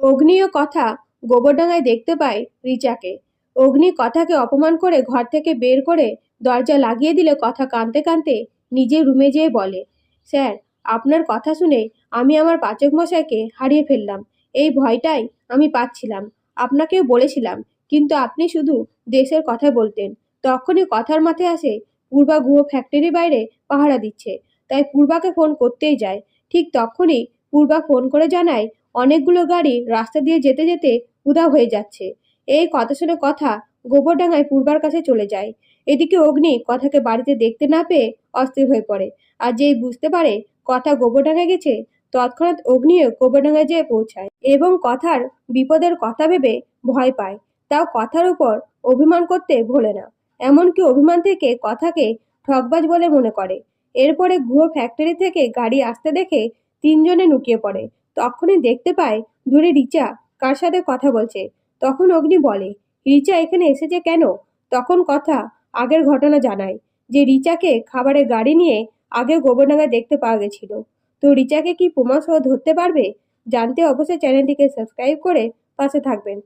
অগ্নি ও কথা গোবরডাঙ্গায় দেখতে পায় রিচাকে। অগ্নি কথাকে অপমান করে ঘর থেকে বের করে দরজা লাগিয়ে দিলে কথা কাঁদতে কাঁদতে নিজের রুমে যেয়ে বলে, স্যার, আপনার কথা শুনে আমি আমার পাচক মশাইকে হারিয়ে ফেললাম। এই ভয়টাই আমি পাচ্ছিলাম। আপনাকেও বলেছিলাম, কিন্তু আপনি শুধু দেশের কথা বলতেন। তখনই কথার মাথায় আসে পূর্বা গুহ ফ্যাক্টরি বাইরে পাহারা দিচ্ছে, তাই পূর্বাকে ফোন করতেই যায়। ঠিক তখনই পূর্বা ফোন করে জানায় অনেকগুলো গাড়ি রাস্তা দিয়ে যেতে যেতে উধাও হয়ে যাচ্ছে। এই কথা শুনে কথা গোবরডাঙ্গায় পূর্বার কাছে চলে যায়। এদিকে অগ্নি কথাকে বাড়িতে দেখতে না পেয়ে অস্থির হয়ে পড়ে। আর যেই বুঝতে পারে কথা গোবরডাঙ্গায় গেছে, তৎক্ষণাৎ অগ্নিও গোবরডাঙ্গায় যেয়ে পৌঁছায় এবং কথার বিপদের কথা ভেবে ভয় পায়। তাও কথার উপর অভিমান করতে ভোলে না। এমনকি অভিমান থেকে কথাকে ঠকবাজ বলে মনে করে। এরপরে গুহ ফ্যাক্টরি থেকে গাড়ি আসতে দেখে তিনজনে লুকিয়ে পড়ে। তখনই দেখতে পায় দূরে রিচা কার সাথে কথা বলছে। তখন অগ্নি বলে, রিচা এখানে এসেছে কেন? তখন কথা আগের ঘটনা জানায় যে রিচাকে খাবারের গাড়ি নিয়ে আগে গোবরডাঙ্গায় দেখতে পাওয়া গেছিল। তো রিচাকে কি প্রমাণ সহ ধরতে পারবে? জানতে অবশ্যই চ্যানেলটিকে সাবস্ক্রাইব করে পাশে থাকবেন।